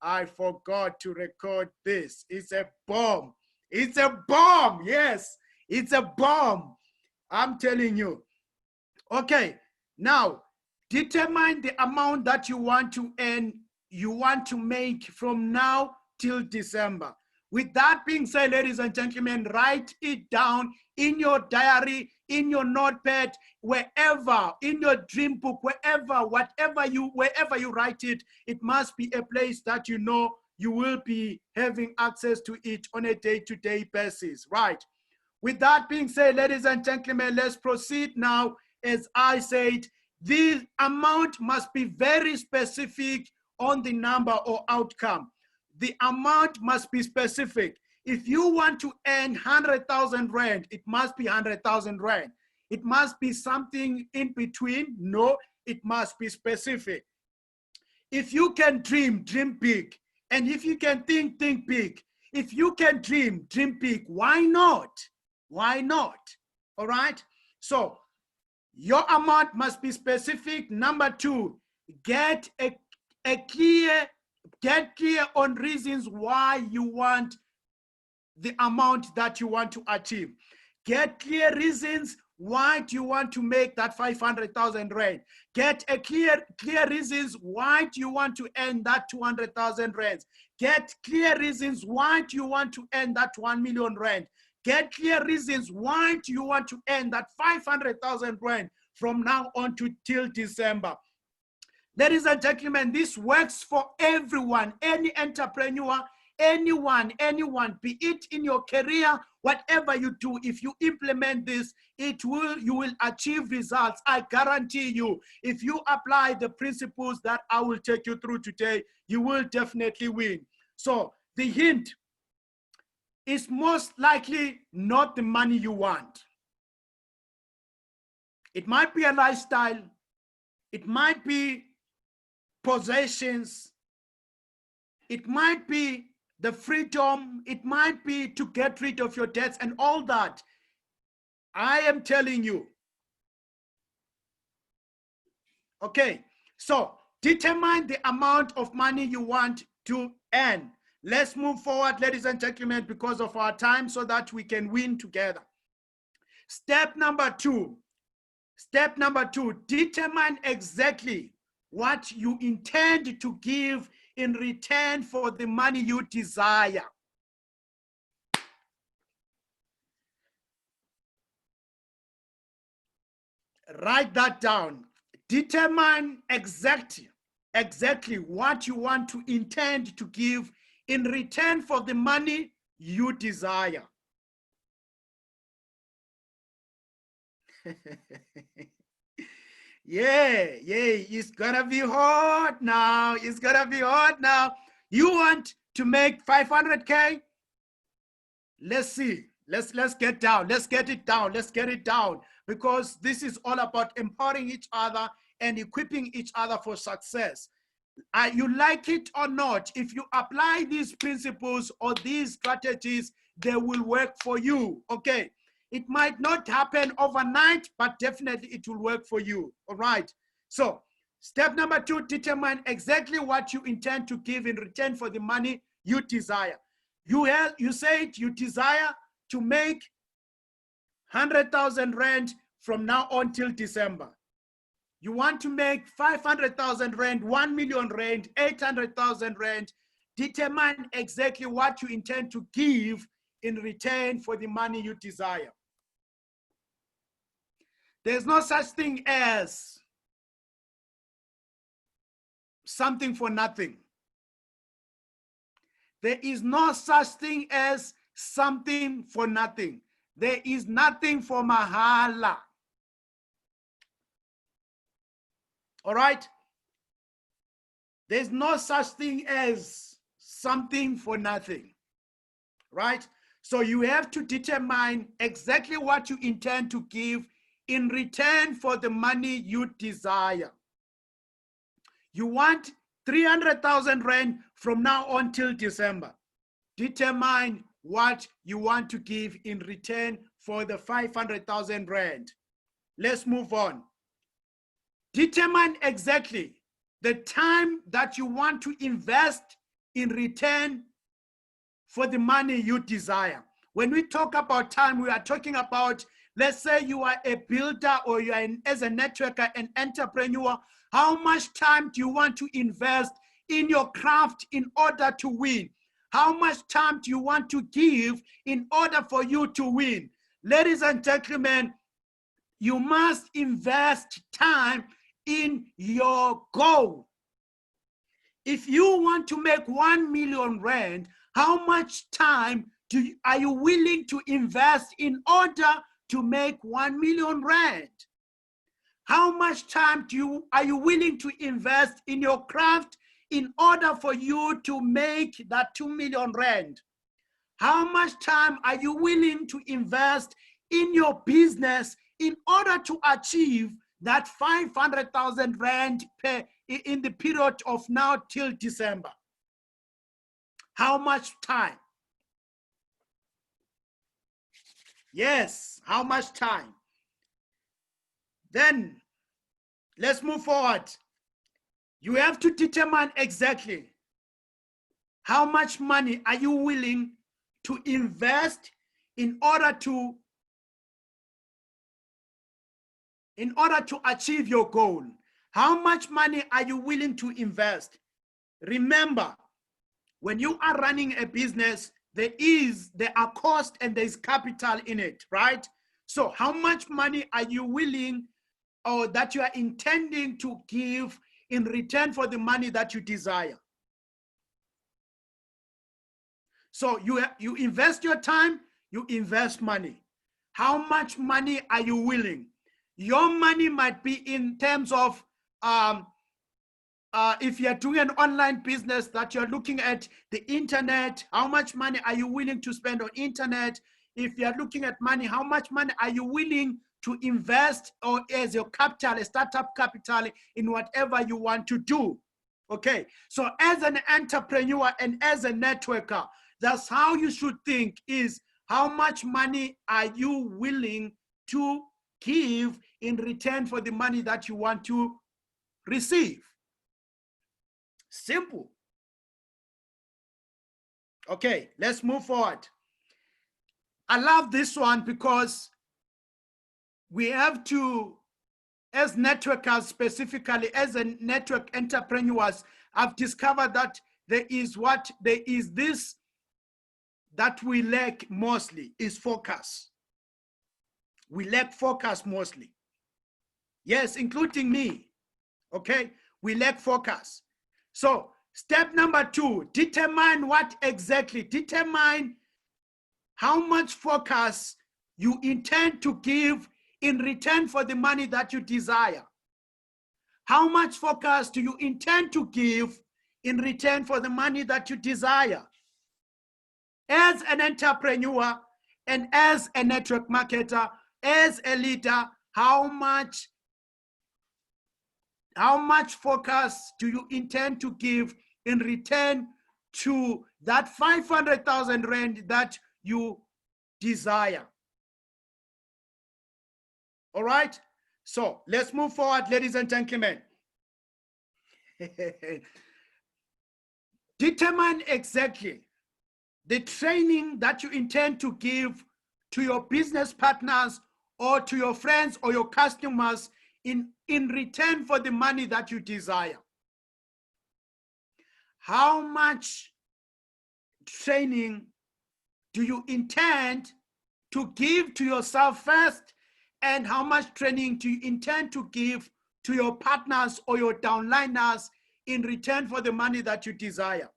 I forgot to record this. It's a bomb. It's a bomb. Yes, it's a bomb. I'm telling you. Okay, now determine the amount that you want to earn, you want to make from now till December. With that being said, ladies and gentlemen, write it down in your diary, in your notepad, wherever, in your dream book, wherever you write it, it must be a place that you know you will be having access to it on a day-to-day basis, right? With that being said, ladies and gentlemen, let's proceed now. As I said, the amount must be very specific on the number or outcome. The amount must be specific. If you want to earn 100,000 Rand, it must be 100,000 Rand. It must be something in between. No, it must be specific. If you can dream, dream big. And if you can think big. If you can dream big. Why not? Why not? All right? So your amount must be specific. Number two, get clear on reasons why you want the amount that you want to achieve. Get clear reasons why do you want to make that 500,000 Rand. Get a clear reasons why do you want to earn that 200,000 Rands. Get clear reasons why do you want to earn that 1 million Rand. Get clear reasons why do you want to earn that 500,000 Rand from now on to till December. Ladies and gentlemen, this works for everyone, any entrepreneur, anyone, be it in your career, whatever you do. If you implement this, you will achieve results. I guarantee you, if you apply the principles that I will take you through today, you will definitely win. So the hint is most likely not the money you want. It might be a lifestyle. It might be possessions. It might be the freedom. It might be to get rid of your debts and all that. I am telling you. Okay, so determine the amount of money you want to earn. Let's move forward, ladies and gentlemen, because of our time, so that we can win together. Step number two, determine exactly what you intend to give in return for the money you desire. Write that down. Determine exactly what you want to intend to give in return for the money you desire. Yeah, it's gonna be hot now. It's gonna be hot now. You want to make 500K? Let's see. Let's get down. Let's get it down. Let's get it down. Because this is all about empowering each other and equipping each other for success. You like it or not, if you apply these principles or these strategies, they will work for you. Okay. It might not happen overnight, but definitely it will work for you. All right. So step number two, determine exactly what you intend to give in return for the money you desire. You said you desire to make 100,000 Rand from now on till December. You want to make 500,000 Rand, 1 million Rand, 800,000 Rand. Determine exactly what you intend to give in return for the money you desire. There's no such thing as something for nothing. There is no such thing as something for nothing. There is nothing for mahala. All right? There's no such thing as something for nothing. Right? So you have to determine exactly what you intend to give in return for the money you desire. You want 300,000 Rand from now on till December. Determine what you want to give in return for the 500,000 Rand. Let's move on. Determine exactly the time that you want to invest in return for the money you desire. When we talk about time, we are talking about, let's say you are a builder or you are as a networker, an entrepreneur. How much time do you want to invest in your craft in order to win? How much time do you want to give in order for you to win? Ladies and gentlemen, you must invest time in your goal. If you want to make 1 million rand, how much time are you willing to invest in order to make 1 million rand? How much time are you willing to invest in your craft in order for you to make that 2 million rand? How much time are you willing to invest in your business in order to achieve that 500,000 rand in the period of now till December? How much time? Yes, how much time? Then let's move forward. You have to determine exactly how much money are you willing to invest in order to achieve your goal. How much money are you willing to invest? Remember, when you are running a business, there are costs and there's capital in it, right? So how much money are you willing or that you are intending to give in return for the money that you desire? So you invest your time, you invest money. How much money are you willing? Your money might be in terms of if you're doing an online business that you're looking at the internet, how much money are you willing to spend on internet? If you're looking at money, how much money are you willing to invest or as your capital, a startup capital in whatever you want to do? Okay, so as an entrepreneur and as a networker, that's how you should think, is how much money are you willing to give in return for the money that you want to receive? Simple. Okay, let's move forward. I love this one because we have to, as networkers specifically, as a network entrepreneurs, I've discovered that there is this that we lack mostly, is focus. We lack focus mostly. Yes, including me. Okay, we lack focus. So step number 2, determine how much focus you intend to give in return for the money that you desire. How much focus do you intend to give in return for the money that you desire? As an entrepreneur and as a network marketer, as a leader, how much focus do you intend to give in return to that 500,000 rand that you desire? All right, so let's move forward, ladies and gentlemen. Determine exactly the training that you intend to give to your business partners or to your friends or your customers in return for the money that you desire. How much training do you intend to give to yourself first, and how much training do you intend to give to your partners or your downliners in return for the money that you desire?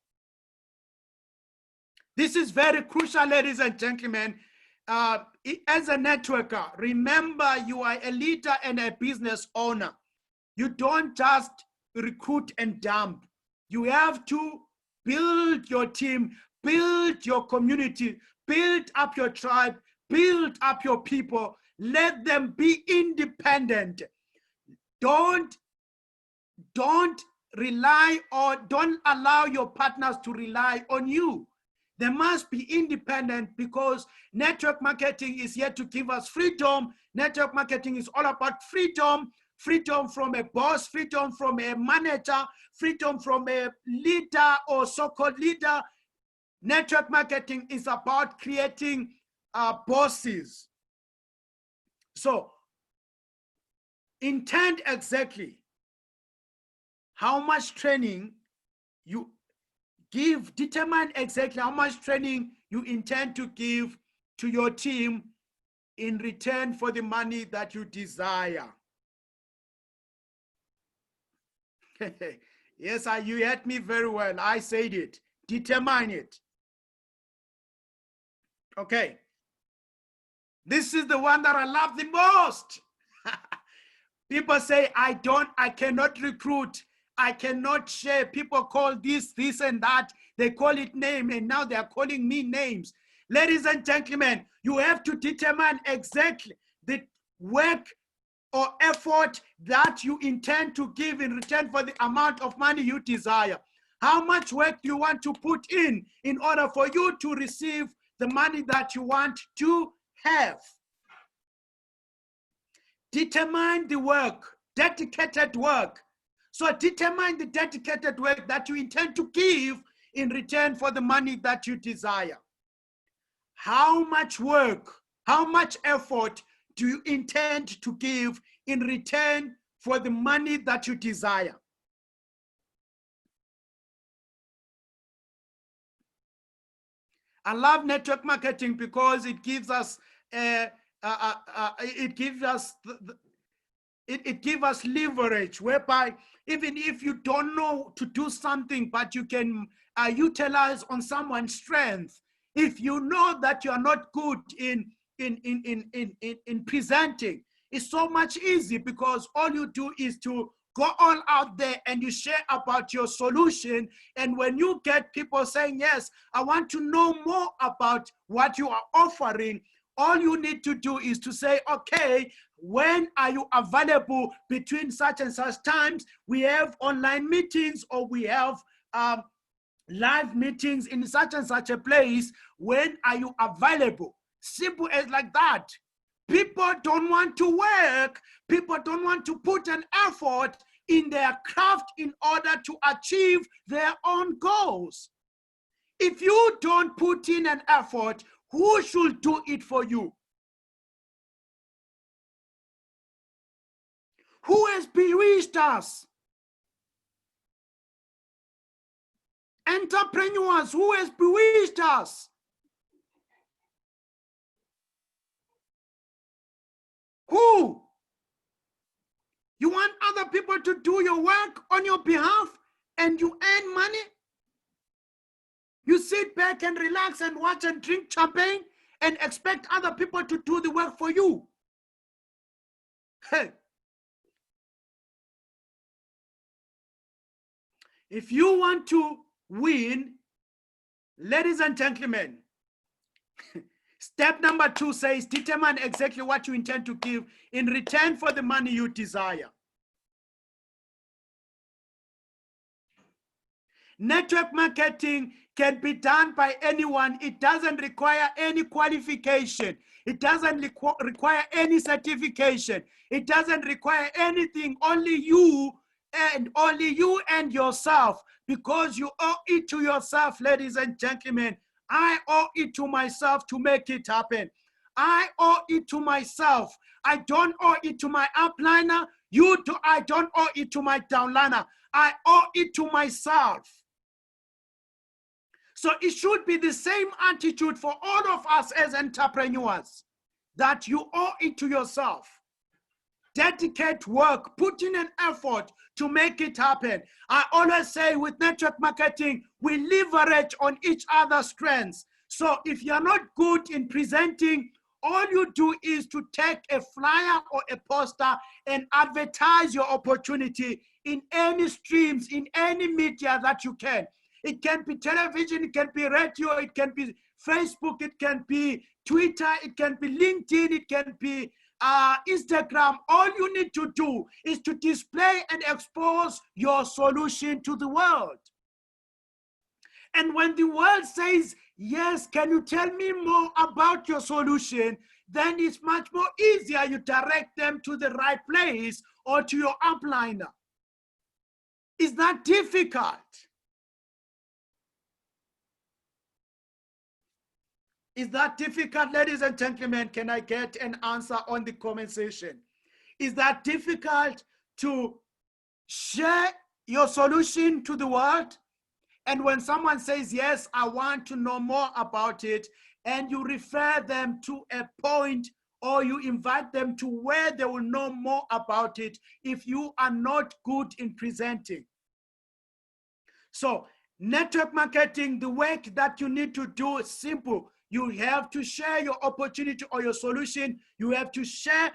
This is very crucial, ladies and gentlemen. As a networker, remember you are a leader and a business owner. You don't just recruit and dump. You have to build your team, build your community, build up your tribe, build up your people. Let them be independent. Don't rely or don't allow your partners to rely on you. They must be independent, because network marketing is here to give us freedom. Network marketing is all about freedom. freedom from a boss, freedom from a manager, freedom from a leader or so-called leader. Network marketing is about creating bosses. So intend exactly how much training you give, determine exactly how much training you intend to give to your team in return for the money that you desire. Yes, you heard me very well. I said it. Determine it. Okay. This is the one that I love the most. People say, I cannot recruit. I cannot share. People call this and that. They call it name, and now they are calling me names. Ladies and gentlemen, you have to determine exactly the work or effort that you intend to give in return for the amount of money you desire. How much work do you want to put in order for you to receive the money that you want to have? Determine the work, dedicated work. So determine the dedicated work that you intend to give in return for the money that you desire. How much work, how much effort do you intend to give in return for the money that you desire? I love network marketing because it gives us it gives us leverage, whereby even if you don't know to do something, but you can utilize on someone's strength. If you know that you are not good in presenting, it's so much easy, because all you do is to go all out there and you share about your solution. And when you get people saying, yes, I want to know more about what you are offering, all you need to do is to say, okay, when are you available between such and such times? We have online meetings, or we have live meetings in such and such a place. When are you available? Simple as like that. People don't want to work. People don't want to put an effort in their craft in order to achieve their own goals. If you don't put in an effort, who should do it for you? Who has bewitched us? Entrepreneurs, who has bewitched us? Who? You want other people to do your work on your behalf and you earn money? You sit back and relax and watch and drink champagne and expect other people to do the work for you. Hey. If you want to win, ladies and gentlemen, step number 2 says, determine exactly what you intend to give in return for the money you desire. Network marketing can be done by anyone. It doesn't require any qualification. It doesn't require any certification. It doesn't require anything. Only you and yourself, because you owe it to yourself, ladies and gentlemen. I owe it to myself to make it happen. I owe it to myself. I don't owe it to my upliner. I don't owe it to my downliner. I owe it to myself. So it should be the same attitude for all of us as entrepreneurs, that you owe it to yourself. Dedicate work, put in an effort to make it happen. I always say with network marketing, we leverage on each other's strengths. So if you're not good in presenting, all you do is to take a flyer or a poster and advertise your opportunity in any streams, in any media that you can. It can be television, it can be radio, it can be Facebook, it can be Twitter, it can be LinkedIn, it can be Instagram. All you need to do is to display and expose your solution to the world. And when the world says, yes, can you tell me more about your solution? Then it's much more easier. You direct them to the right place, or to your upliner. Is that difficult? Is that difficult, ladies and gentlemen? Can I get an answer on the comment section? Is that difficult to share your solution to the world? And when someone says, yes, I want to know more about it, and you refer them to a point or you invite them to where they will know more about it if you are not good in presenting. So network marketing, the work that you need to do is simple. You have to share your opportunity or your solution. You have to share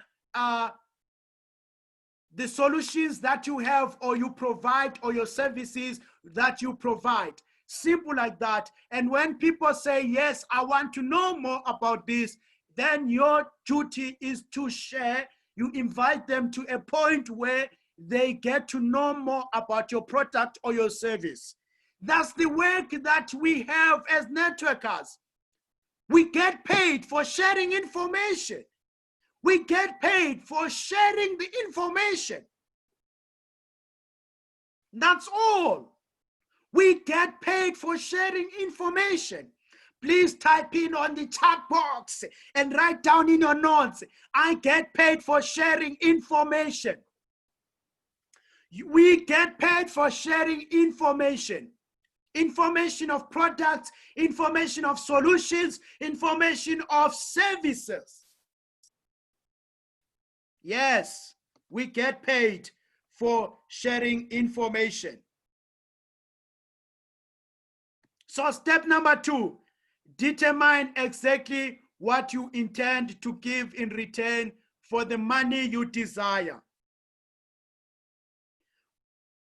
the solutions that you have or you provide or your services that you provide. Simple like that. And when people say, yes, I want to know more about this, then your duty is to share. You invite them to a point where they get to know more about your product or your service. That's the work that we have as networkers. We get paid for sharing information. We get paid for sharing the information. That's all. We get paid for sharing information. Please type in on the chat box and write down in your notes, I get paid for sharing information. We get paid for sharing information. Information of products, information of solutions, information of services. Yes, we get paid for sharing information. So step number 2, determine exactly what you intend to give in return for the money you desire.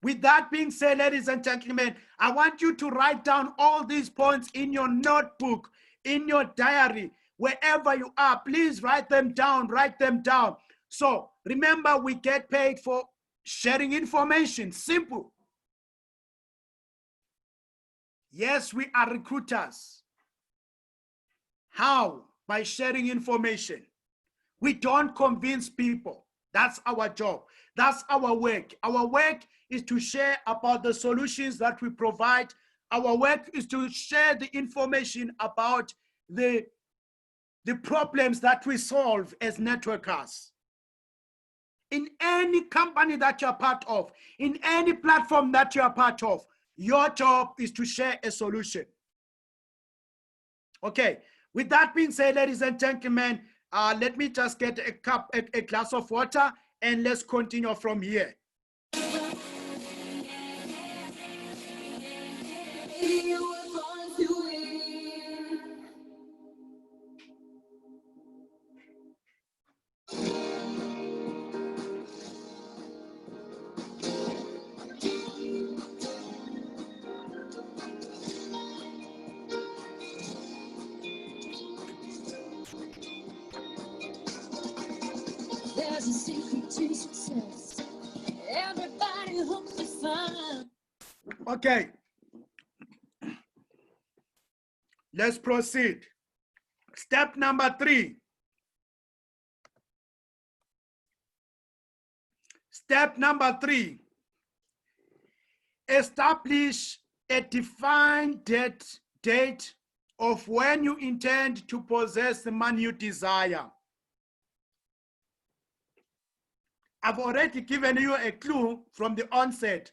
With that being said, ladies and gentlemen, I want you to write down all these points in your notebook, in your diary, wherever you are. Please write them down, write them down. So remember, we get paid for sharing information. Simple. Yes, we are recruiters. How? By sharing information. We don't convince people. That's our job. That's our work. Our work is to share about the solutions that we provide. Our work is to share the information about the problems that we solve as networkers. In any company that you're part of, in any platform that you're part of, your job is to share a solution. Okay, with that being said, ladies and gentlemen, let me just get a glass of water, and let's continue from here. There's a secret to success. Everybody hopes to find. Okay. Let's proceed. Step number 3. Step number 3. Establish a defined date of when you intend to possess the money you desire. I've already given you a clue from the onset.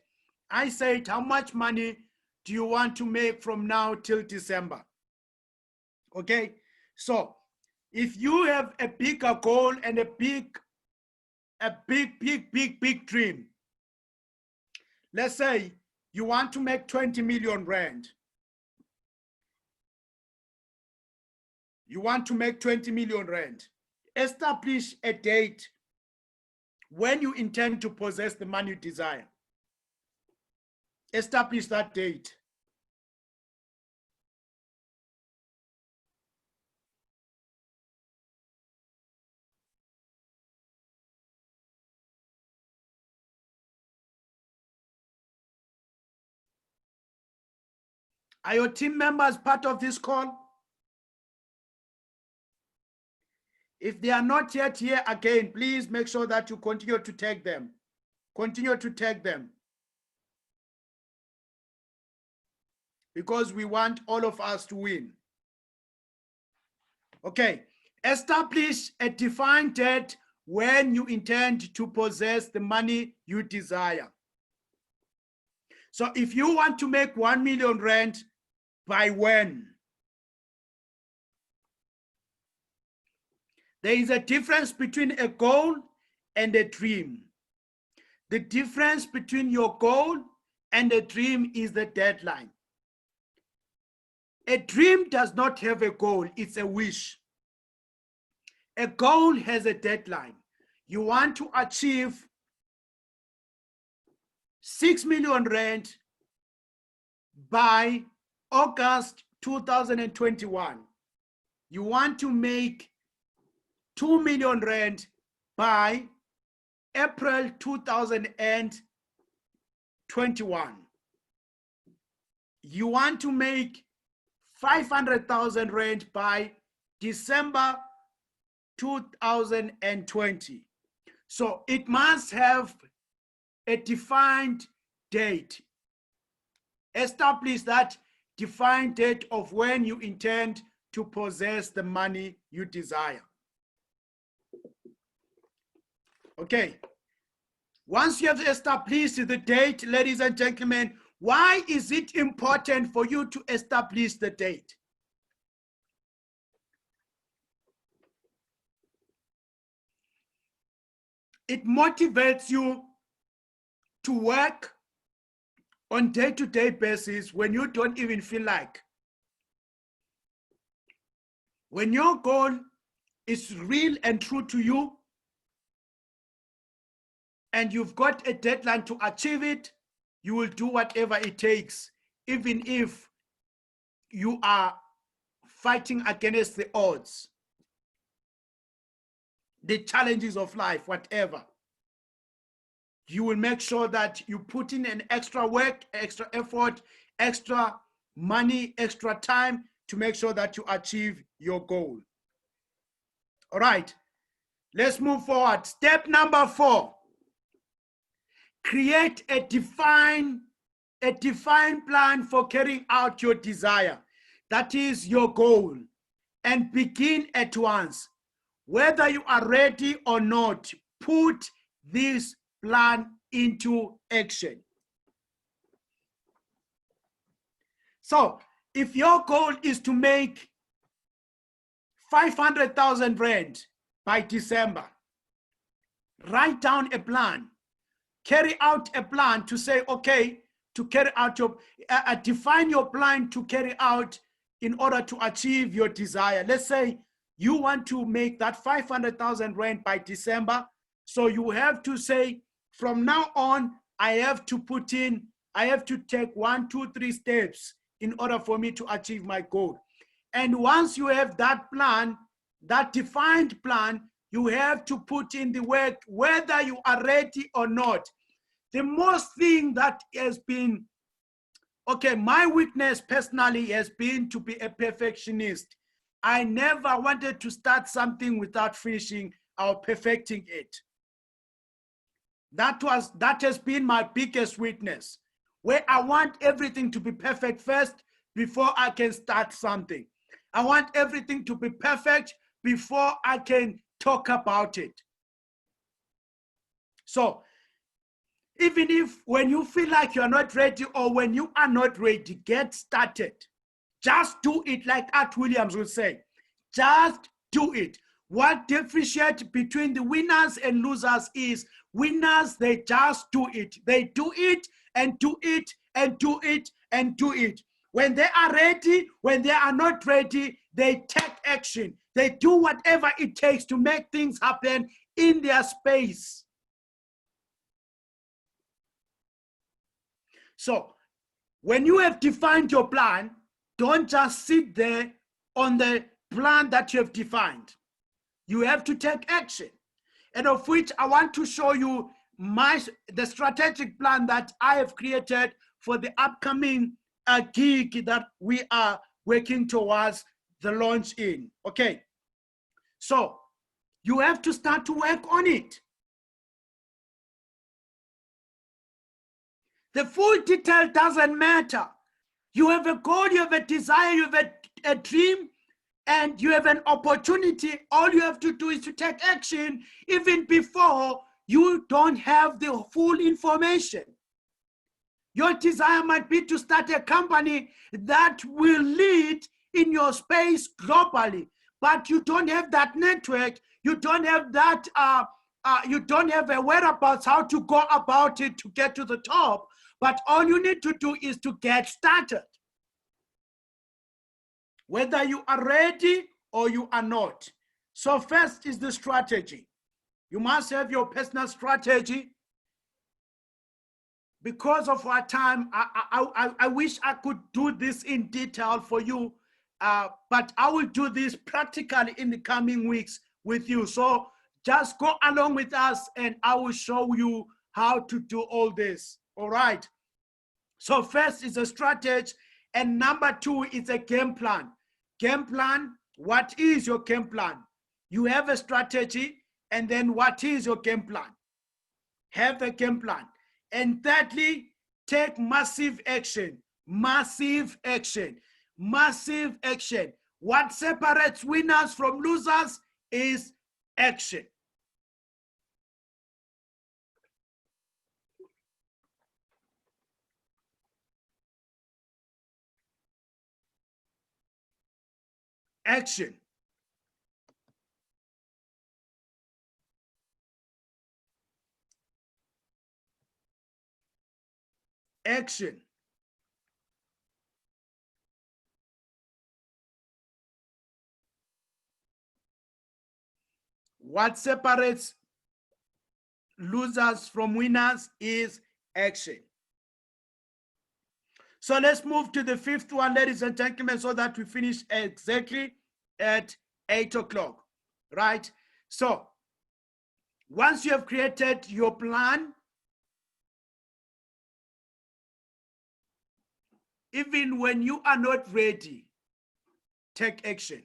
I said, how much money do you want to make from now till December? Okay, so if you have a bigger goal and a big dream, let's say you want to make 20 million rand. You want to make 20 million rand. Establish a date when you intend to possess the money you desire. Establish that date. Are your team members part of this call? If they are not yet here again, please make sure that you continue to tag them. Continue to tag them, because we want all of us to win. Okay, establish a defined date when you intend to possess the money you desire. So if you want to make 1 million rand, by when? There is a difference between a goal and a dream. The difference between your goal and a dream is the deadline. A dream does not have a goal, it's a wish. A goal has a deadline. You want to achieve 6 million rand by August 2021. You want to make 2 million rand by April 2021. You want to make 500,000 rand by December 2020. So it must have a defined date. Establish that defined date of when you intend to possess the money you desire. Okay. Once you have established the date, ladies and gentlemen, why is it important for you to establish the date? It motivates you to work on day-to-day basis when you don't even feel like. When your goal is real and true to you, and you've got a deadline to achieve it, you will do whatever it takes, even if you are fighting against the odds, the challenges of life, whatever. You will make sure that you put in an extra work, extra effort, extra money, extra time to make sure that you achieve your goal. All right, let's move forward. Step number 4. Create a defined plan for carrying out your desire. That is your goal. And begin at once. Whether you are ready or not, put this plan into action. So if your goal is to make 500,000 rand by December, write down a plan. Carry out a plan to say, okay, to carry out your, define your plan to carry out in order to achieve your desire. Let's say you want to make that 500,000 rand by December. So you have to say, from now on, I have to take 1, 2, 3 steps in order for me to achieve my goal. And once you have that plan, that defined plan, you have to put in the work, whether you are ready or not. The most thing that has been, okay, my weakness personally has been to be a perfectionist. I never wanted to start something without finishing or perfecting it. That has been my biggest weakness, where I want everything to be perfect first before I can start something. I want everything to be perfect before I can talk about it. So even if when you feel like you are not ready or when you are not ready, get started. Just do it, like Art Williams would say. Just do it. What differentiates between the winners and losers is winners, they just do it. They do it and do it and do it and do it. When they are ready, when they are not ready, they take action. They do whatever it takes to make things happen in their space. So when you have defined your plan, don't just sit there on the plan that you have defined. You have to take action. And of which I want to show you the strategic plan that I have created for the upcoming gig that we are working towards the launch in. Okay. So you have to start to work on it. The full detail doesn't matter. You have a goal, you have a desire, you have a dream, and you have an opportunity. All you have to do is to take action even before you don't have the full information. Your desire might be to start a company that will lead in your space globally, but you don't have that network, you don't have that, you don't have a whereabouts how to go about it to get to the top, but all you need to do is to get started. Whether you are ready or you are not. So first is the strategy. You must have your personal strategy. Because of our time, I wish I could do this in detail for you, but I will do this practically in the coming weeks with you. So just go along with us and I will show you how to do all this. All right. So first is a strategy, and number two is a game plan. Game plan, what is your game plan? You have a strategy, and then what is your game plan? Have a game plan. And thirdly, take massive action. Massive action. Massive action. What separates winners from losers is action. Action. Action. What separates losers from winners is action. So let's move to the fifth one, ladies and gentlemen, so that we finish exactly at 8 o'clock, right? So once you have created your plan, even when you are not ready, take action.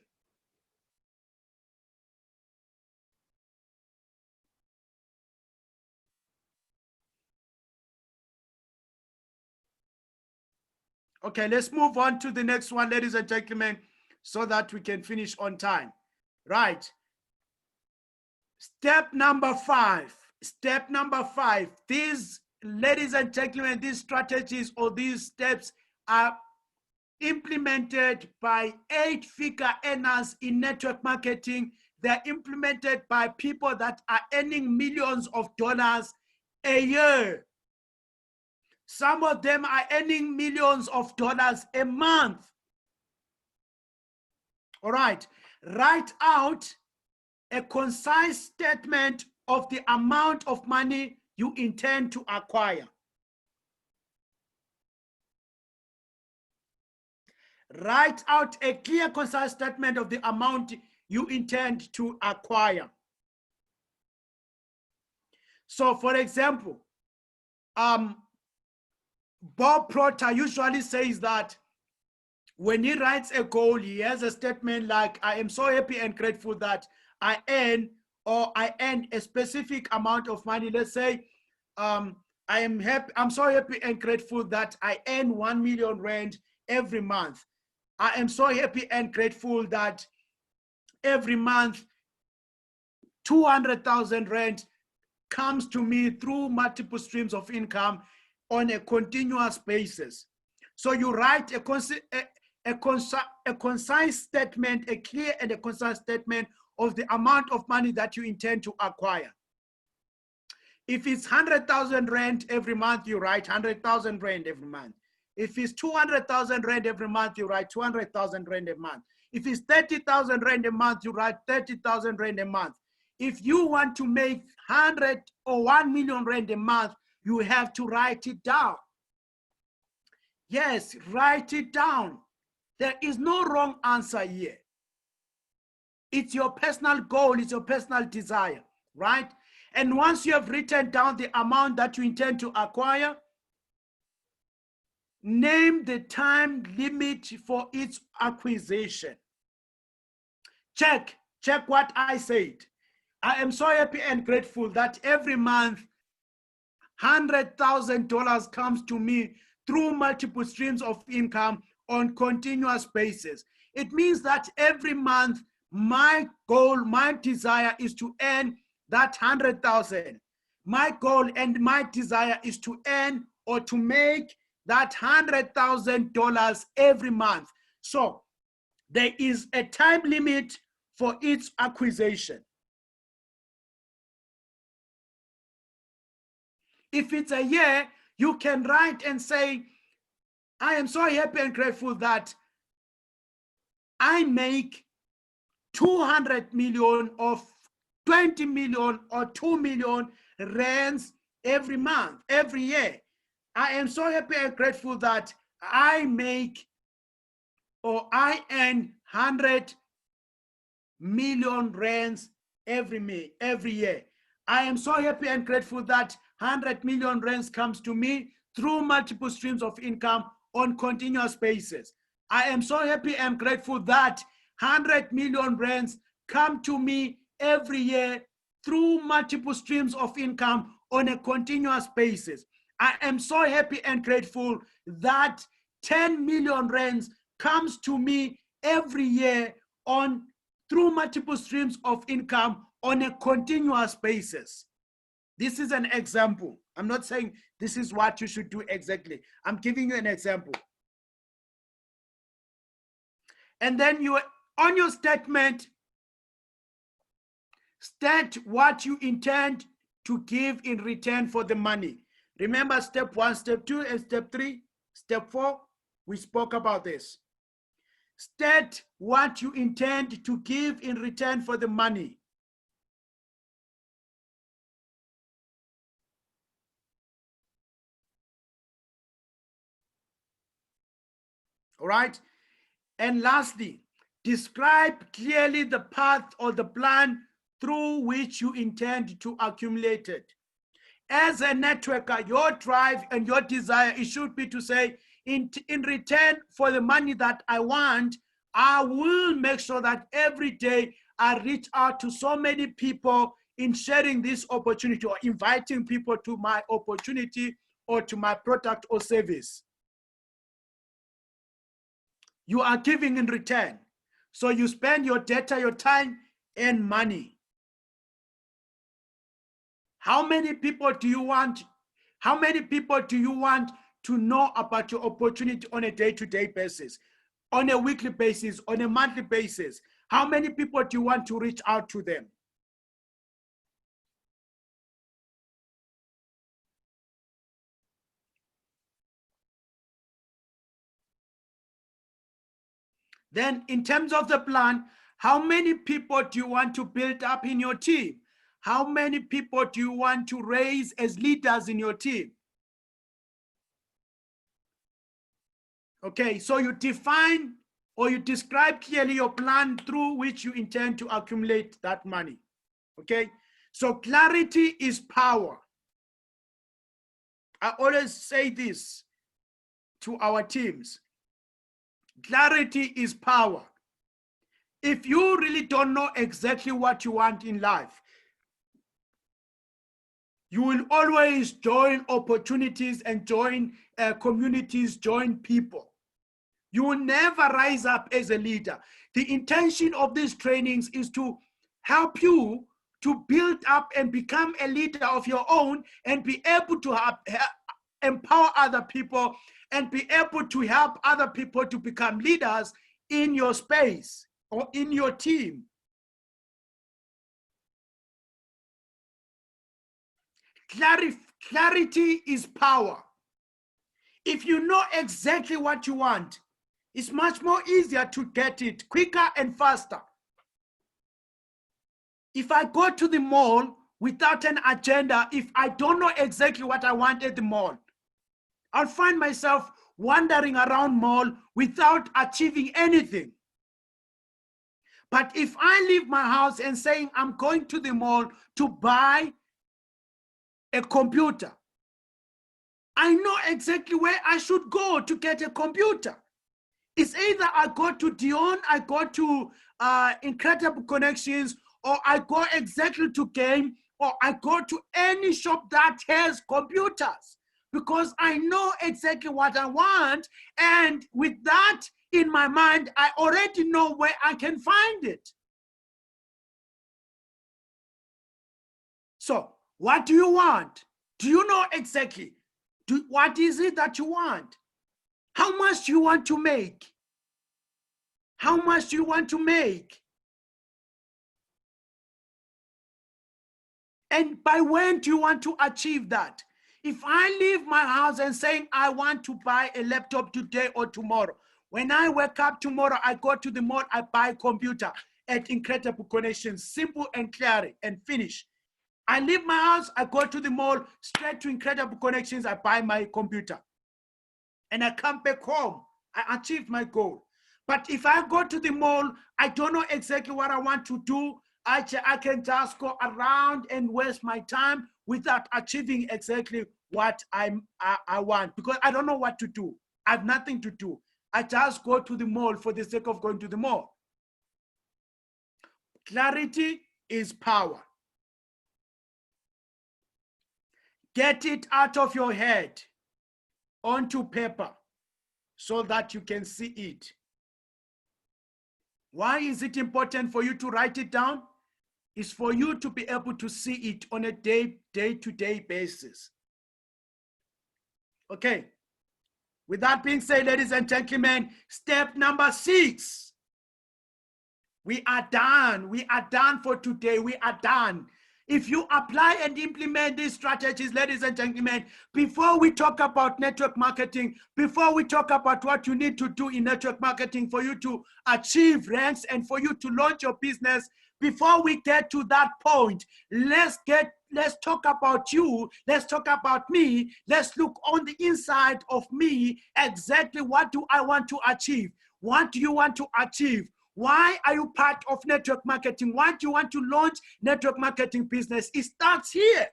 Okay, let's move on to the next one, ladies and gentlemen, so that we can finish on time. Right. Step number 5. Step number 5. These, ladies and gentlemen, these strategies or these steps are implemented by 8-figure earners in network marketing. They're implemented by people that are earning millions of dollars a year. Some of them are earning millions of dollars a month. All right, write out a concise statement of the amount of money you intend to acquire. Write out a clear, concise statement of the amount you intend to acquire. So, for example, Bob Proctor usually says that when he writes a goal, he has a statement like, I am so happy and grateful that I earn a specific amount of money. Let's say, I'm so happy and grateful that I earn 1 million rand every month. I am so happy and grateful that every month 200,000 rand comes to me through multiple streams of income on a continuous basis. So you write a concise statement, a clear and a concise statement of the amount of money that you intend to acquire. If it's 100,000 rand every month, you write 100,000 rand every month. If it's 200,000 rand every month, you write 200,000 rand a month. If it's 30,000 rand a month, you write 30,000 rand a month. If you want to make 100 or 1 million rand a month, you have to write it down. Yes, write it down. There is no wrong answer here. It's your personal goal, it's your personal desire, right? And once you have written down the amount that you intend to acquire, name the time limit for its acquisition. Check what I said. I am so happy and grateful that every month $100,000 comes to me through multiple streams of income on continuous basis. It means that every month, my goal, my desire is to earn that 100,000. My goal and my desire is to earn or to make that $100,000 every month. So there is a time limit for its acquisition. If it's a year, you can write and say, I am so happy and grateful that I make 200 million or 20 million or 2 million rands every month, every year. I am so happy and grateful that I make or I earn 100 million rands every year. I am so happy and grateful that 100 million rands comes to me through multiple streams of income on continuous basis. I am so happy and grateful that 100 million rands come to me every year through multiple streams of income on a continuous basis. I am so happy and grateful that 10 million rands comes to me every year through multiple streams of income on a continuous basis. This is an example. I'm not saying this is what you should do exactly. I'm giving you an example. And then you, on your statement, state what you intend to give in return for the money. Remember step 1, step 2, and step 3, step 4, we spoke about this. State what you intend to give in return for the money. All right. And lastly, describe clearly the path or the plan through which you intend to accumulate it. As a networker, your drive and your desire, it should be to say, in return for the money that I want, I will make sure that every day I reach out to so many people in sharing this opportunity or inviting people to my opportunity or to my product or service. You are giving in return. So you spend your data, your time, and money. How many people do you want? How many people do you want to know about your opportunity on a day-to-day basis, on a weekly basis, on a monthly basis? How many people do you want to reach out to them? Then in terms of the plan, how many people do you want to build up in your team? How many people do you want to raise as leaders in your team? Okay, so you define or you describe clearly your plan through which you intend to accumulate that money. Okay, so clarity is power. I always say this to our teams. Clarity is power. If you really don't know exactly what you want in life, you will always join opportunities and join communities, join people. You will never rise up as a leader. The intention of these trainings is to help you to build up and become a leader of your own and be able to empower other people and be able to help other people to become leaders in your space or in your team. Clarity is power. If you know exactly what you want, it's much more easier to get it quicker and faster. If I go to the mall without an agenda, if I don't know exactly what I want at the mall, I'll find myself wandering around mall without achieving anything. But if I leave my house and saying I'm going to the mall to buy a computer, I know exactly where I should go to get a computer. It's either I go to Dion, I go to Incredible Connections, or I go exactly to Game, or I go to any shop that has computers, because I know exactly what I want. And with that in my mind, I already know where I can find it. So what do you want? Do you know exactly? What is it that you want? How much do you want to make? How much do you want to make? And by when do you want to achieve that? If I leave my house and saying I want to buy a laptop today or tomorrow, when I wake up tomorrow, I go to the mall, I buy a computer at Incredible Connections, simple and clear and finish. I leave my house, I go to the mall, straight to Incredible Connections, I buy my computer. And I come back home, I achieved my goal. But if I go to the mall, I don't know exactly what I want to do. I can just go around and waste my time without achieving exactly what I want, because I don't know what to do. I have nothing to do. I just go to the mall for the sake of going to the mall. Clarity is power. Get it out of your head onto paper so that you can see it. Why is it important for you to write it down? It's for you to be able to see it on a day-to-day basis. Okay. With that being said, ladies and gentlemen, step number 6. We are done. We are done for today. We are done. If you apply and implement these strategies, ladies and gentlemen, before we talk about network marketing, before we talk about what you need to do in network marketing for you to achieve ranks and for you to launch your business, before we get to that point, let's talk about you. Let's talk about me. Let's look on the inside of me. Exactly what do I want to achieve? What do you want to achieve? Why are you part of network marketing? Why do you want to launch network marketing business? It starts here.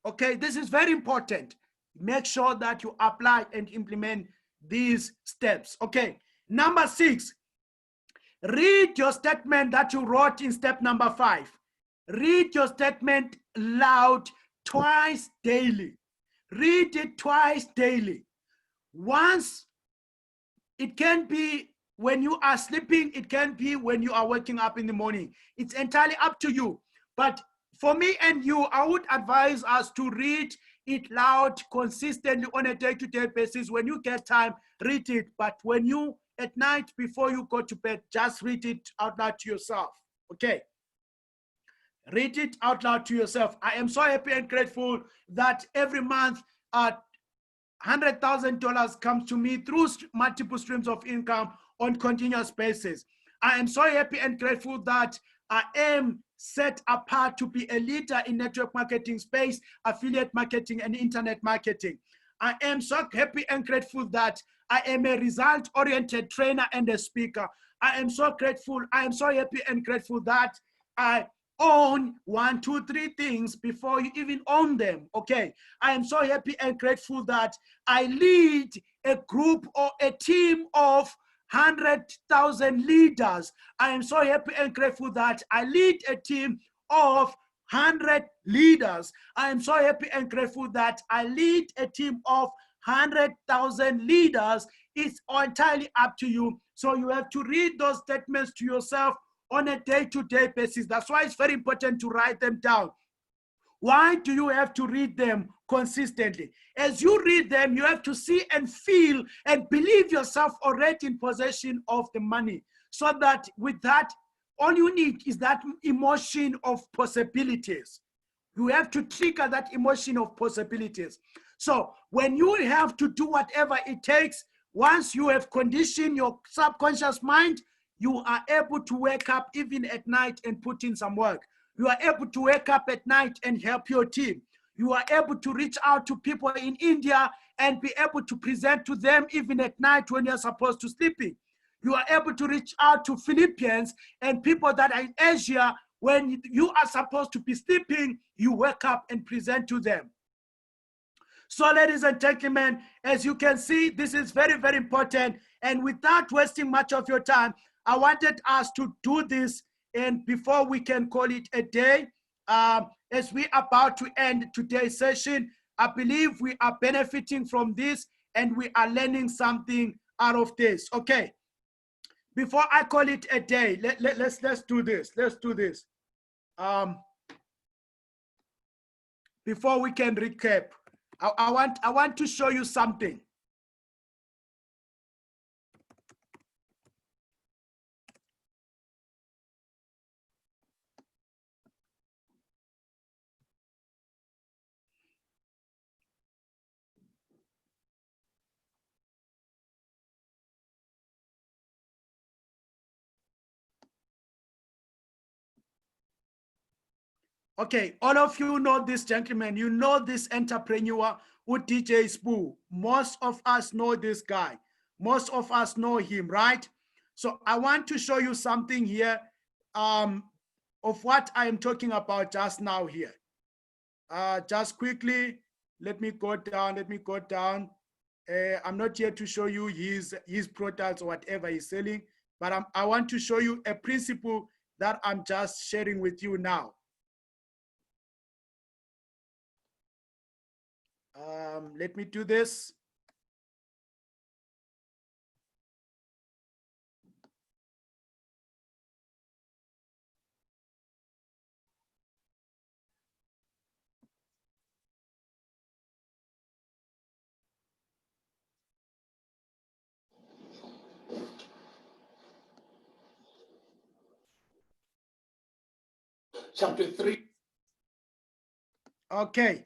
Okay, this is very important. Make sure that you apply and implement these steps. Okay, number 6, read your statement that you wrote in step number 5. Read your statement loud twice daily. Read it twice daily. Once, it can be when you are sleeping, it can be when you are waking up in the morning. It's entirely up to you. But for me and you, I would advise us to read it loud consistently on a day-to-day basis. When you get time, read it. But when you, at night before you go to bed, just read it out loud to yourself. Okay? Read it out loud to yourself. I am so happy and grateful that every month, $100,000 comes to me through multiple streams of income on continuous basis. I am so happy and grateful that I am set apart to be a leader in network marketing space, affiliate marketing, and internet marketing. I am so happy and grateful that I am a result-oriented trainer and a speaker. I am so grateful. I am so happy and grateful that I own 1, 2, 3 things before you even own them. Okay, I am so happy and grateful that I lead a group or a team of 100,000 leaders. I am so happy and grateful that I lead a team of 100 leaders. I am so happy and grateful that I lead a team of 100,000 leaders. It's entirely up to you. So you have to read those statements to yourself on a day-to-day basis. That's why it's very important to write them down. Why do you have to read them consistently? As you read them, you have to see and feel and believe yourself already in possession of the money. So that with that, all you need is that emotion of possibilities. You have to trigger that emotion of possibilities. So when you have to do whatever it takes, once you have conditioned your subconscious mind, you are able to wake up even at night and put in some work. You are able to wake up at night and help your team. You are able to reach out to people in India and be able to present to them even at night when you're supposed to sleeping. You are able to reach out to Philippines and people that are in Asia when you are supposed to be sleeping, you wake up and present to them. So ladies and gentlemen, as you can see, this is very, very important. And without wasting much of your time, I wanted us to do this, and before we can call it a day, as we are about to end today's session, I believe we are benefiting from this and we are learning something out of this. Okay. Before I call it a day, let's do this. Let's do this. Before we can recap, I want to show you something. Okay, all of you know this gentleman. You know this entrepreneur who DJ Spoo. Most of us know this guy. Most of us know him, right? So I want to show you something here of what I am talking about just now here. Just quickly, let me go down. I'm not here to show you his products or whatever he's selling, but I want to show you a principle that I'm just sharing with you now. Let me do this. Chapter 3. Okay.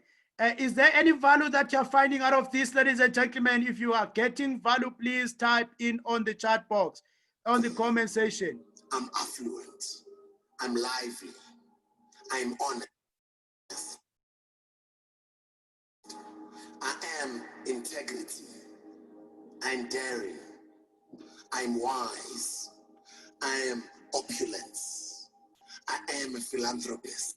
Is there any value that you're finding out of this, ladies and gentlemen? If you are getting value, please type in on the chat box, on the comment section. I'm affluent. I'm lively. I'm honest. I am integrity. I'm daring. I'm wise. I am opulence. I am a philanthropist.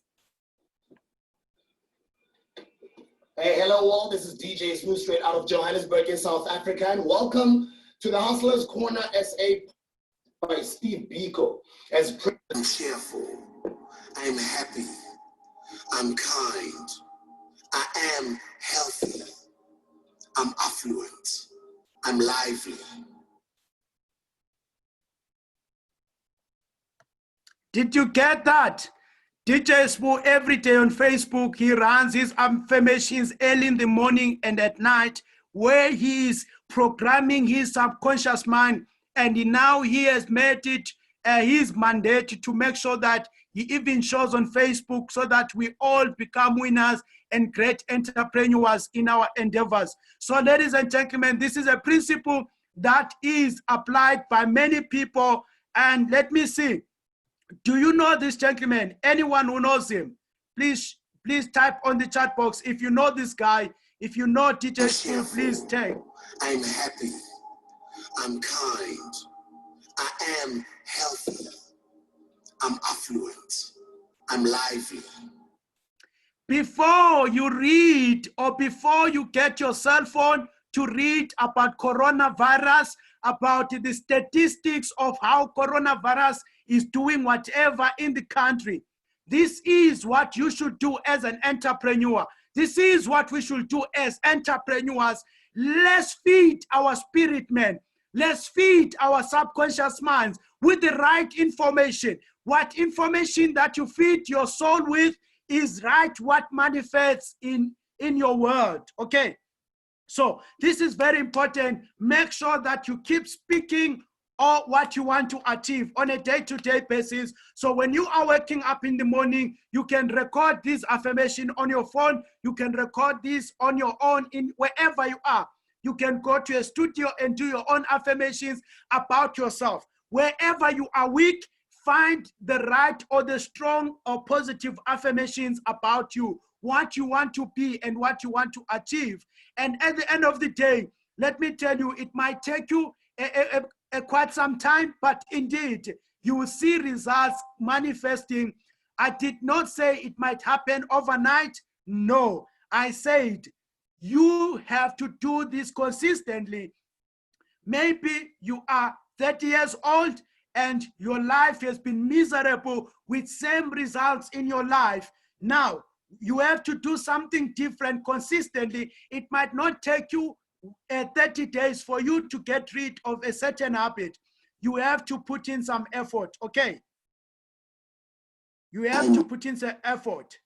Hey, hello all. This is DJ Smooth straight out of Johannesburg in South Africa, and welcome to the Hustlers Corner SA by Steve Biko. I'm cheerful. I'm happy. I'm kind. I am healthy. I'm affluent. I'm lively. Did you get that? DJ Spoo every day on Facebook, he runs his affirmations early in the morning and at night, where he is programming his subconscious mind, and now he has made it his mandate to make sure that he even shows on Facebook so that we all become winners and great entrepreneurs in our endeavors. So ladies and gentlemen, this is a principle that is applied by many people. And let me see, do you know this gentleman? Anyone who knows him, please type on the chat box. If you know this guy, if you know DJ Spoo, please tag. I'm happy. I'm kind. I am healthy. I'm affluent. I'm lively. Before you read or before you get your cell phone to read about coronavirus, about the statistics of how coronavirus is doing whatever in the country, this is what you should do as an entrepreneur. This is what we should do as entrepreneurs. Let's feed our spirit man. Let's feed our subconscious minds with the right information. What information that you feed your soul with is right what manifests in your world. Okay. So this is very important. Make sure that you keep speaking or what you want to achieve on a day-to-day basis. So when you are waking up in the morning, you can record this affirmation on your phone. You can record this on your own in wherever you are. You can go to a studio and do your own affirmations about yourself. Wherever you are weak, find the right or the strong or positive affirmations about you, what you want to be and what you want to achieve. And at the end of the day, let me tell you, it might take you quite some time, but indeed, you will see results manifesting. I did not say it might happen overnight. No, I said you have to do this consistently. Maybe you are 30 years old and your life has been miserable with same results in your life. Now, you have to do something different consistently. It might not take you 30 days for you to get rid of a certain habit. You have to put in some effort, okay? You have to put in some effort.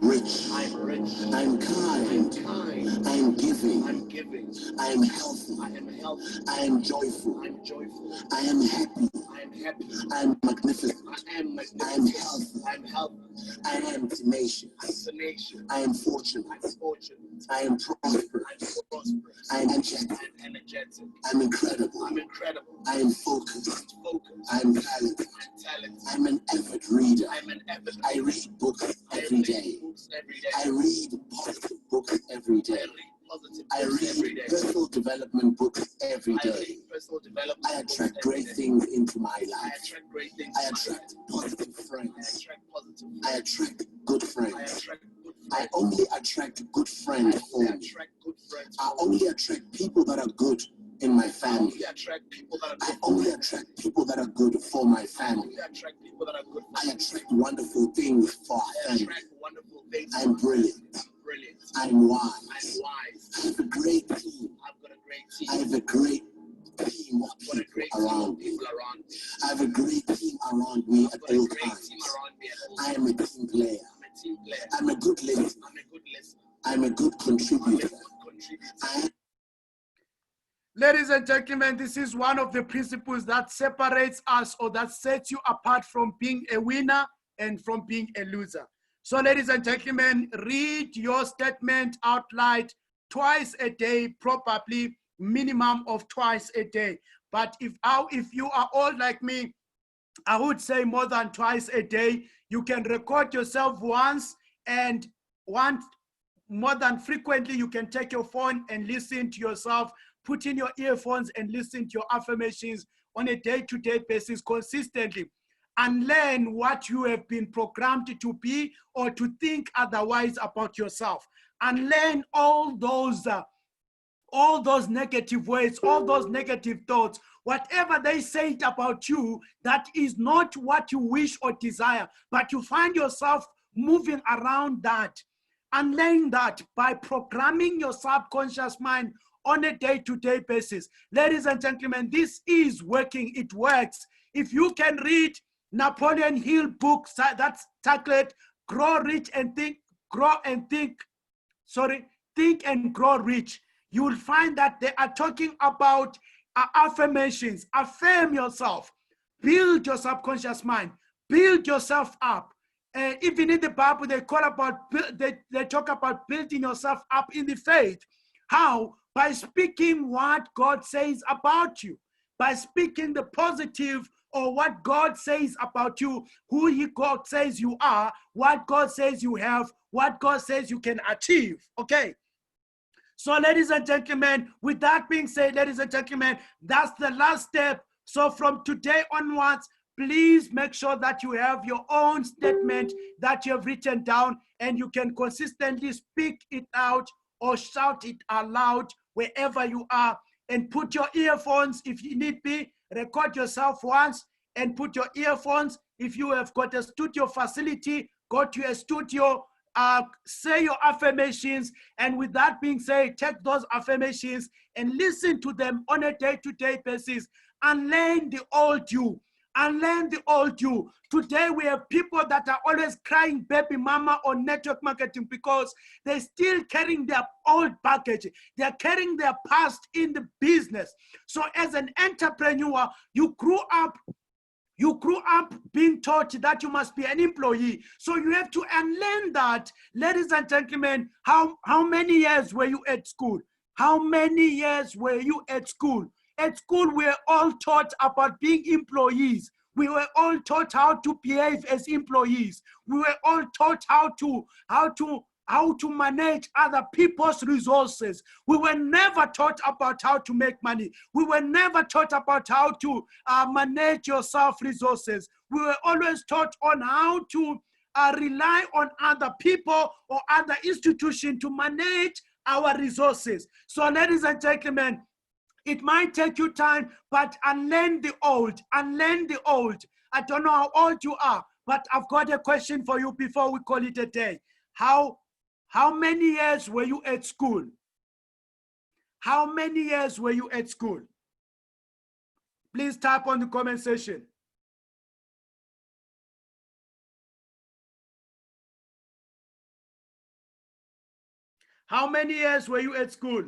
Rich. I'm rich. I'm kind. I'm kind. I'm giving. I'm giving. I am healthy. I am healthy. I am joyful. I'm joyful. I am happy. I am happy. I am magnificent. I am magnificent. I am healthy. I am healthy. I am tenacious. I am tenacious. I am fortunate. I am fortunate. I am prosperous. I am prosperous. I am energetic. I am energetic. I am incredible. I'm incredible. I am focused. I am talented. I'm talented. I'm an avid reader. I'm an avid reader. I read books every day. I read positive books every day. I read personal development books every day. I attract great things into my life. I attract positive friends. I attract good friends. I only attract good friends for me. I only attract people that are good in my family. I only attract people that are good for my family. I attract wonderful things for our family. I'm brilliant. I'm wise. I have a great team. I have a great team of people around me. I have a great team around me at all times. I am a team player. I'm a good listener. I'm a good contributor. Ladies and gentlemen, this is one of the principles that separates us, or that sets you apart from being a winner and from being a loser. So ladies and gentlemen, read your statement out loud twice a day, probably minimum of twice a day. But if you are all like me, I would say more than twice a day. You can record yourself once, and more than frequently, you can take your phone and listen to yourself, put in your earphones and listen to your affirmations on a day-to-day basis consistently, and learn what you have been programmed to be or to think otherwise about yourself, and learn all those negative words, all those negative thoughts, whatever they say about you, that is not what you wish or desire, but you find yourself moving around that, and learn that by programming your subconscious mind on a day-to-day basis. Ladies and gentlemen, this is working. It works. If you can read Napoleon Hill books that's titled Think and Grow Rich, you will find that they are talking about affirmations. Affirm yourself. Build your subconscious mind. Build yourself up. Even in the Bible, they talk about building yourself up in the faith. How? By speaking what God says about you. By speaking the positive, or what God says about you, God says you are, what God says you have, what God says you can achieve. Okay. So ladies and gentlemen, with that being said, ladies and gentlemen, that's the last step. So from today onwards, please make sure that you have your own statement that you have written down, and you can consistently speak it out or shout it aloud wherever you are, and put your earphones if you need be. Record yourself once and put your earphones. If you have got a studio facility, go to a studio, say your affirmations, and with that being said, take those affirmations and listen to them on a day-to-day basis, and learn the old you. And learn the old you. Today we have people that are always crying baby mama on network marketing because they're still carrying their old baggage. They're carrying their past in the business. So as an entrepreneur, you grew up being taught that you must be an employee. So you have to unlearn that. Ladies and gentlemen, how many years were you at school? How many years were you at school? At school, we were all taught about being employees. We were all taught how to behave as employees. We were all taught how to manage other people's resources. We were never taught about how to make money. We were never taught about how to manage your self-resources. We were always taught on how to rely on other people or other institutions to manage our resources. So ladies and gentlemen, it might take you time, but unlearn the old, unlearn the old. I don't know how old you are, But I've got a question for you before we call it a day. How many years were you at school? How many years were you at school? Please type on the comment section. How many years were you at school?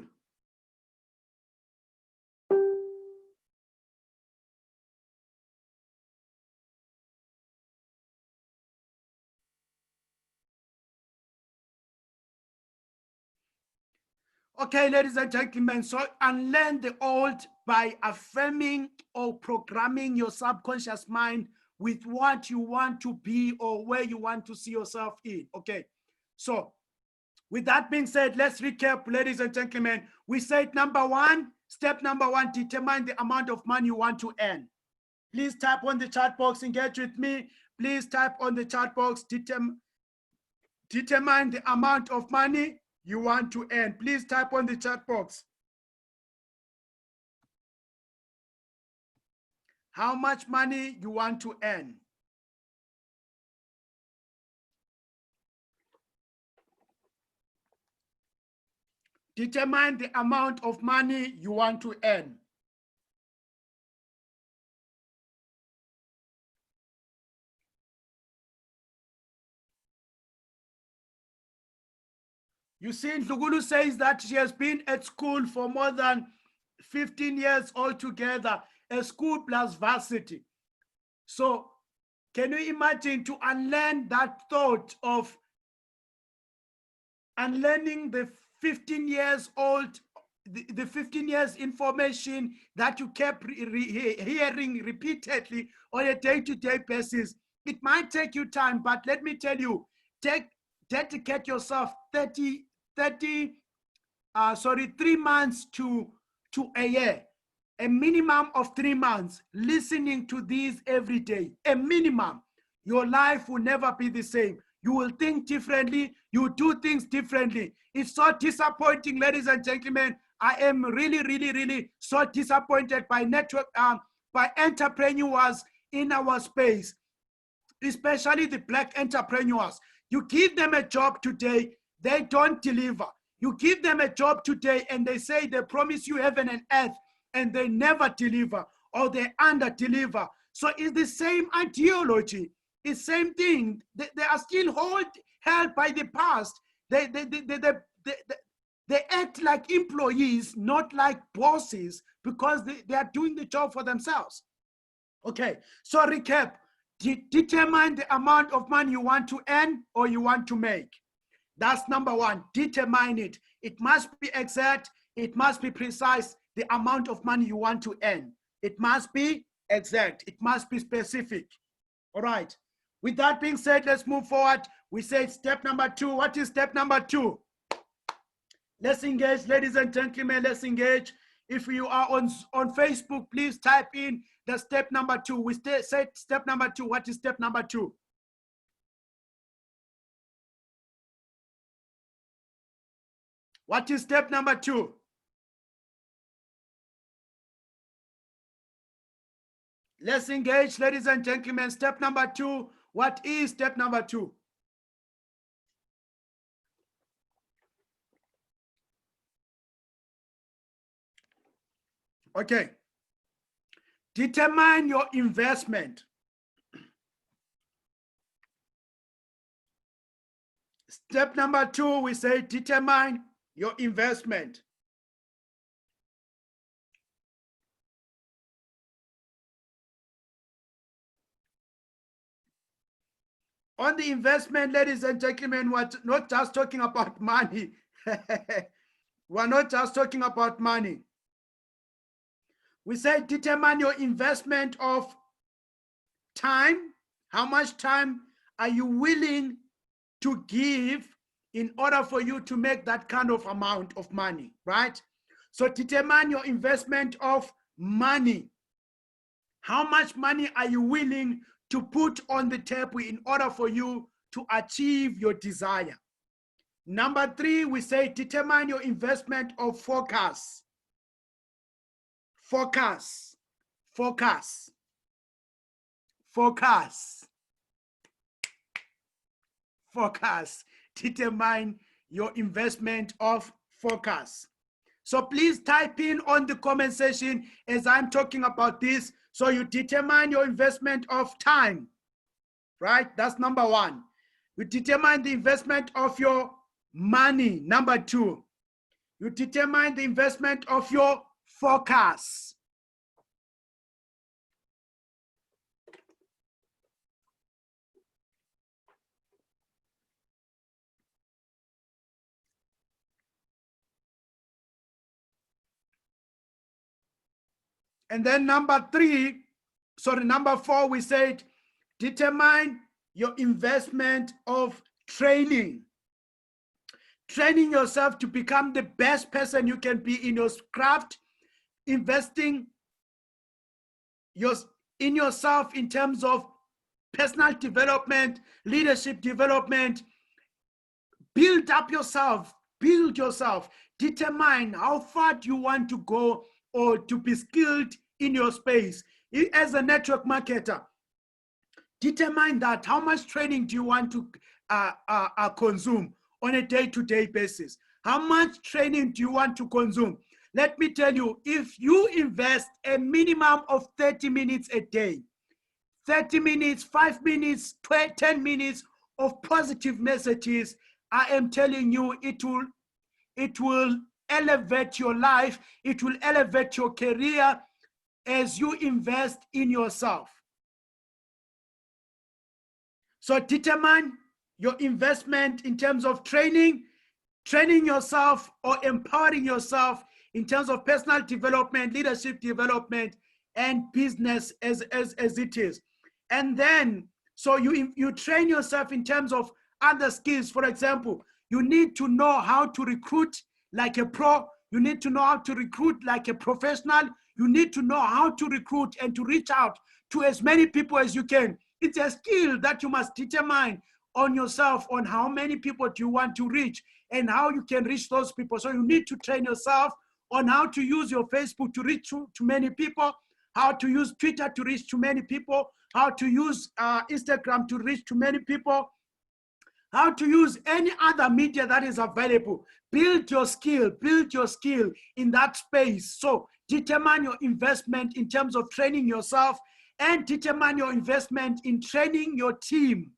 Okay, ladies and gentlemen, so unlearn the old by affirming or programming your subconscious mind with what you want to be or where you want to see yourself in. Okay, so with that being said, let's recap, ladies and gentlemen. We said number one, step number one, determine the amount of money you want to earn. Please type on the chat box, engage with me. Please type on the chat box, determine the amount of money you want to earn. Please type on the chat box. How much money you want to earn? Determine the amount of money you want to earn. You see, Ndlugulu says that she has been at school for more than 15 years altogether, a school plus varsity. So can you imagine to unlearn that thought of unlearning the 15 years old, the 15 years information that you kept hearing repeatedly on a day-to-day basis? It might take you time, but let me tell you, dedicate yourself 3 months to a year, a minimum of 3 months, listening to these every day, a minimum. Your life will never be the same. You will think differently. You will do things differently. It's so disappointing, ladies and gentlemen. I am really so disappointed by by entrepreneurs in our space, especially the Black entrepreneurs. You give them a job today, they don't deliver. You give them a job today and they say they promise you heaven and earth, and they never deliver, or they under-deliver. So it's the same ideology. It's the same thing. They are still held by the past. They act like employees, not like bosses, because they are doing the job for themselves. Okay, so recap. Determine the amount of money you want to earn or you want to make. That's number one. Determine it. It must be exact. It must be precise. The amount of money you want to earn. It must be exact. It must be specific. All right. With that being said, let's move forward. We said step number two. What is step number two? Let's engage, ladies and gentlemen. Let's engage. If you are on Facebook, please type in the step number two. We said step number two. What is step number two? What is step number two? Let's engage, ladies and gentlemen. Step number two. What is step number two? Okay. Determine your investment. Step number two, we say determine your investment. On the investment, ladies and gentlemen, we're not just talking about money. We're not just talking about money. We say determine your investment of time. How much time are you willing to give in order for you to make that kind of amount of money, right? So determine your investment of money. How much money are you willing to put on the table in order for you to achieve your desire? Number three, we say determine your investment of focus. Focus. Focus. Focus. focus. Determine your investment of focus. So please type in on the comment section as I'm talking about this. So you determine your investment of time, right? That's number one. You determine the investment of your money. Number two, you determine the investment of your focus. And then number four, we said, determine your investment of training. Training yourself to become the best person you can be in your craft, investing in yourself in terms of personal development, leadership development. Build up yourself, build yourself. Determine how far do you want to go or to be skilled in your space. As a network marketer, determine that. How much training do you want to consume on a day-to-day basis? How much training do you want to consume? Let me tell you, if you invest a minimum of 30 minutes a day, 30 minutes, 5 minutes, 10 minutes of positive messages, I am telling you, it will elevate your life. It will elevate your career as you invest in yourself. So determine your investment in terms of training yourself or empowering yourself in terms of personal development, leadership development, and business as it is. And then, so you train yourself in terms of other skills. For example, you need to know how to recruit like a pro. You need to know how to recruit like a professional. You need to know how to recruit and to reach out to as many people as you can. It's a skill that you must determine on yourself on how many people do you want to reach and how you can reach those people. So you need to train yourself on how to use your Facebook to reach to many people, how to use Twitter to reach to many people, how to use Instagram to reach to many people, how to use any other media that is available. Build your skill in that space. So determine your investment in terms of training yourself and determine your investment in training your team.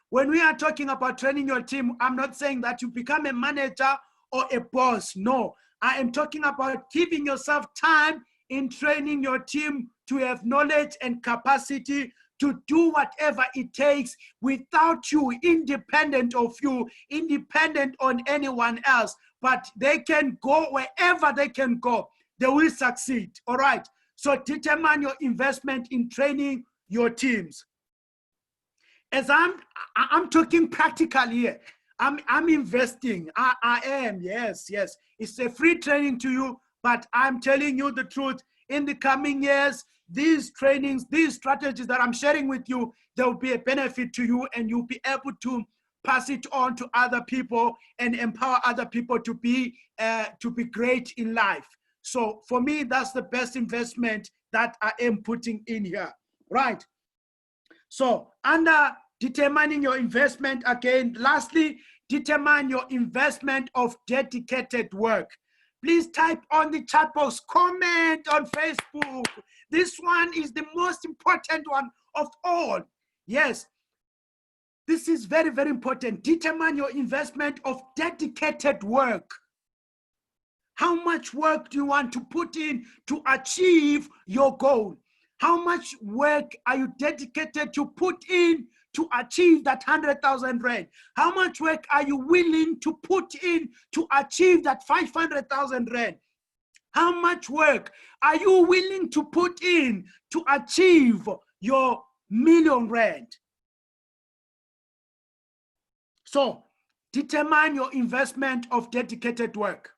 When we are talking about training your team, I'm not saying that you become a manager or a boss. No, I am talking about giving yourself time in training your team to have knowledge and capacity to do whatever it takes without you, independent of you, independent on anyone else. But they can go wherever they can go. They will succeed, all right? So determine your investment in training your teams. As I'm talking practically here, I'm investing. I am, yes. It's a free training to you, but I'm telling you the truth. In the coming years, these trainings, these strategies that I'm sharing with you, they'll be a benefit to you, and you'll be able to pass it on to other people and empower other people to be great in life. So for me, that's the best investment that I am putting in here, right? So under determining your investment, again, lastly, determine your investment of dedicated work. Please type on the chat box, comment on Facebook. This one is the most important one of all. Yes, this is very, very important. Determine your investment of dedicated work. How much work do you want to put in to achieve your goal? How much work are you dedicated to put in to achieve that 100,000 rand? How much work are you willing to put in to achieve that 500,000 rand? How much work are you willing to put in to achieve your million rand? So determine your investment of dedicated work.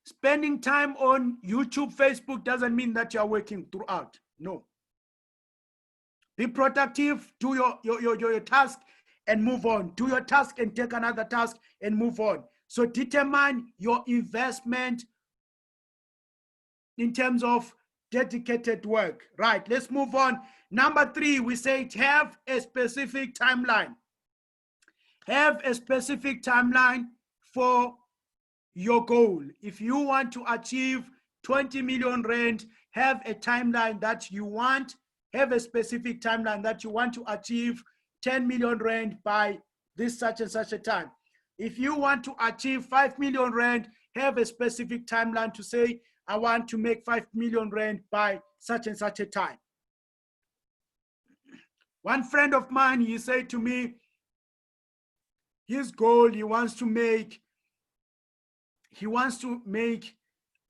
Spending time on YouTube, Facebook doesn't mean that you're working throughout. No. Be productive, do your task and move on. Do your task and take another task and move on. So determine your investment in terms of dedicated work. Right, let's move on. Number 3, we say have a specific timeline. Have a specific timeline for your goal. If you want to achieve 20 million rand, have a timeline that you want. Have a specific timeline that you want to achieve 10 million rand by this such and such a time. If you want to achieve 5 million rand, have a specific timeline to say, I want to make 5 million rand by such and such a time. One friend of mine, he said to me, his goal, he wants to make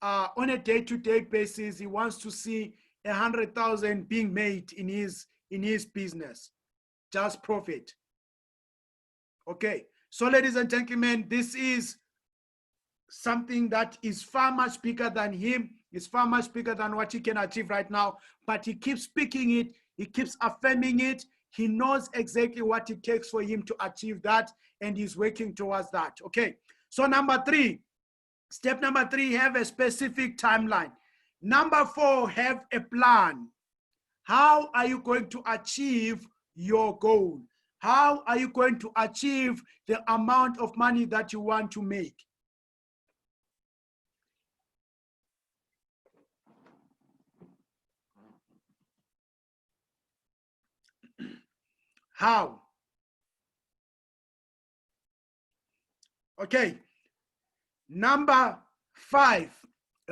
on a day-to-day basis, he wants to see 100,000 being made in his business, just profit. Okay, so ladies and gentlemen, this is something that is far much bigger than him. It's far much bigger than what he can achieve right now, but he keeps speaking it, he keeps affirming it. He knows exactly what it takes for him to achieve that, and he's working towards that. Okay, so number 3, step number 3, have a specific timeline. Number 4, have a plan. How are you going to achieve your goal? How are you going to achieve the amount of money that you want to make? How? Okay. Number 5,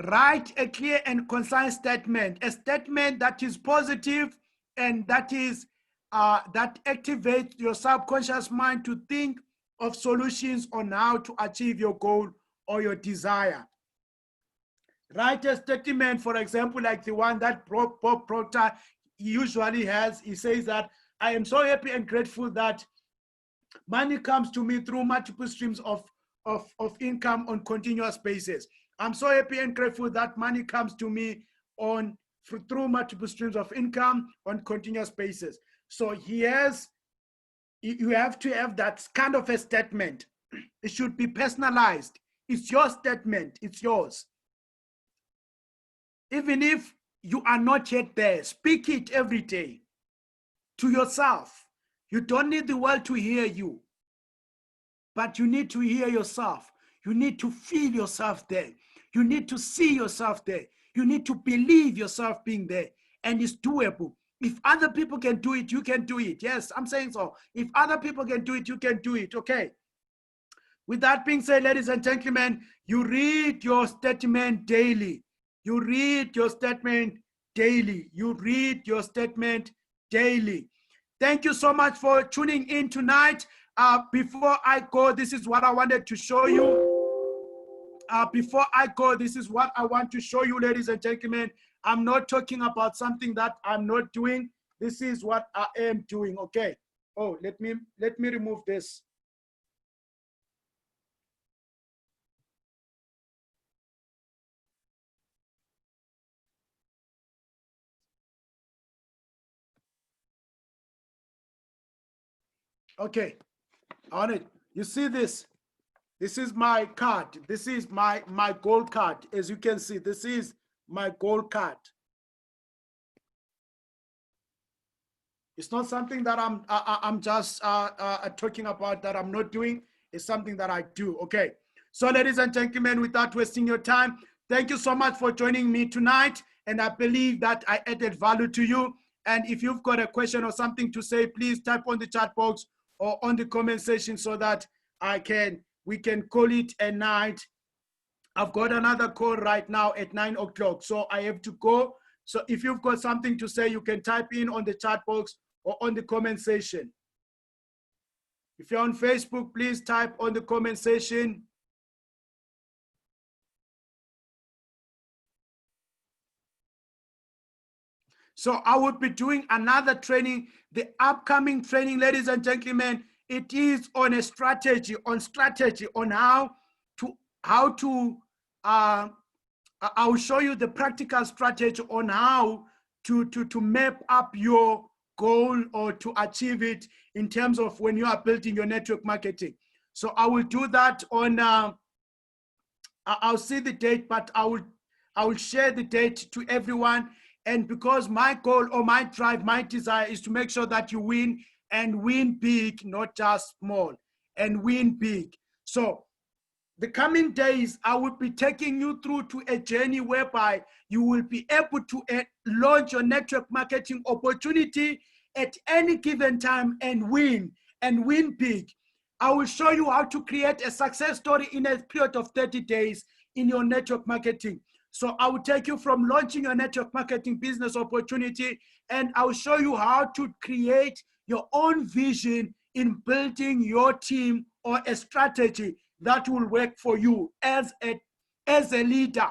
write a clear and concise statement, a statement that is positive and that is that activates your subconscious mind to think of solutions on how to achieve your goal or your desire. Write a statement, for example, like the one that Bob Proctor usually has. He says that I am so happy and grateful that money comes to me through multiple streams of income on continuous basis. I'm so happy and grateful that money comes to me through multiple streams of income on continuous basis. So you have to have that kind of a statement. It should be personalized. It's your statement, it's yours. Even if you are not yet there, speak it every day to yourself. You don't need the world to hear you, but you need to hear yourself. You need to feel yourself there. You need to see yourself there. You need to believe yourself being there, and it's doable. If other people can do it, you can do it. Yes, I'm saying so. If other people can do it, you can do it. Okay. With that being said, ladies and gentlemen, you read your statement daily. You read your statement daily. You read your statement daily. Thank you so much for tuning in tonight. Before I go, this is what I wanted to show you. Before I go, this is what I want to show you, ladies and gentlemen. I'm not talking about something that I'm not doing. This is what I am doing. Okay. Oh, let me remove this. Okay. On it. You see this? This is my card. This is my gold card. As you can see, this is my gold card. It's not something that I'm just talking about that I'm not doing. It's something that I do. Okay. So ladies and gentlemen, without wasting your time, thank you so much for joining me tonight. And I believe that I added value to you. And if you've got a question or something to say, please type on the chat box or on the comment section so that we can call it a night. I've got another call right now at 9 o'clock. So I have to go. So if you've got something to say, you can type in on the chat box or on the comment section. If you're on Facebook, please type on the comment section. So I would be doing another training. The upcoming training, ladies and gentlemen, it is on a strategy, on how to I'll show you the practical strategy on how to map up your goal or to achieve it in terms of when you are building your network marketing. So I will do that on, I'll see the date, but I will share the date to everyone. And because my goal or my drive, my desire is to make sure that you win and win big, not just small, and win big. So the coming days, I will be taking you through to a journey whereby you will be able to launch your network marketing opportunity at any given time and win big. I will show you how to create a success story in a period of 30 days in your network marketing. So I will take you from launching your network marketing business opportunity, and I will show you how to create your own vision in building your team or a strategy that will work for you as a leader.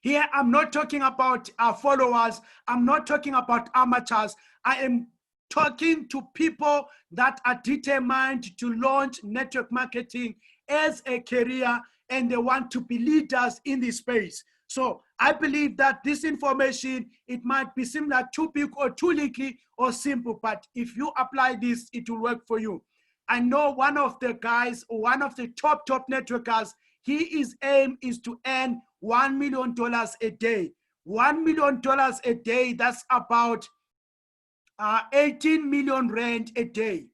Here, I'm not talking about followers. I'm not talking about amateurs. I am talking to people that are determined to launch network marketing as a career, and they want to be leaders in this space. So I believe that this information, it might be similar, too big or too little or simple, but if you apply this, it will work for you. I know one of the guys, one of the top networkers, his aim is to earn $1 million a day. $1 million a day, that's about 18 million rand a day.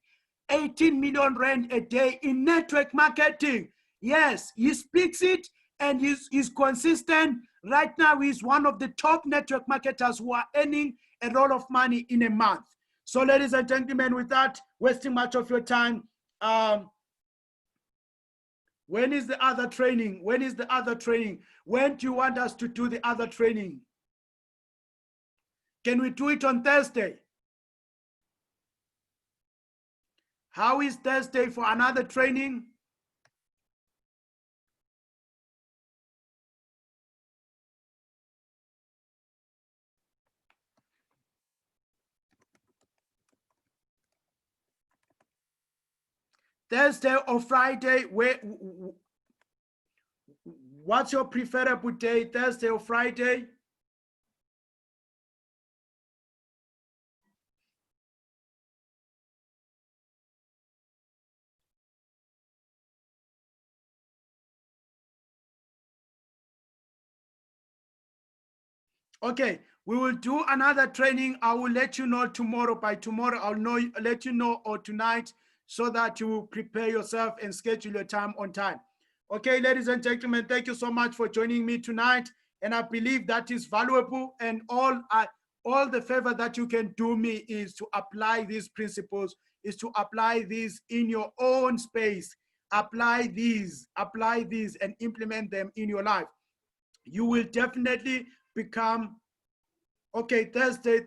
18 million rand a day in network marketing. Yes, he speaks it and he's consistent. Right now, he's one of the top network marketers who are earning a lot of money in a month. So ladies and gentlemen, without wasting much of your time, when is the other training? When is the other training? When do you want us to do the other training? Can we do it on Thursday? How is Thursday for another training? Thursday or Friday? What's your preferable day, Thursday or Friday? Okay, we will do another training. I will let you know tomorrow. By tomorrow, I'll let you know, or tonight, so that you prepare yourself and schedule your time on time. Okay, ladies and gentlemen, thank you so much for joining me tonight. And I believe that is valuable. And all the favor that you can do me is to apply these principles, is to apply these in your own space. Apply these and implement them in your life. You will definitely become, okay, Thursday.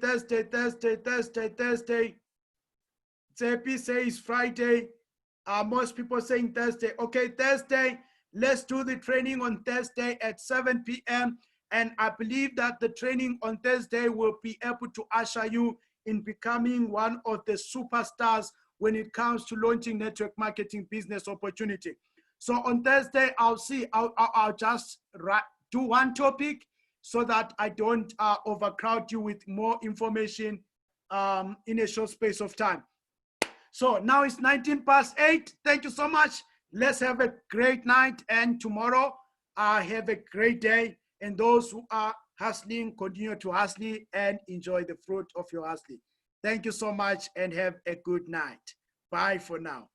Tsepi says Friday. Most people saying Thursday. Okay, Thursday. Let's do the training on Thursday at 7 p.m. And I believe that the training on Thursday will be able to usher you in becoming one of the superstars when it comes to launching network marketing business opportunity. So on Thursday, I'll just do one topic so that I don't overcrowd you with more information in a short space of time. So now it's 8:19. Thank you so much. Let's have a great night, and tomorrow have a great day. And those who are hustling, continue to hustle and enjoy the fruit of your hustling. Thank you so much and have a good night. Bye for now.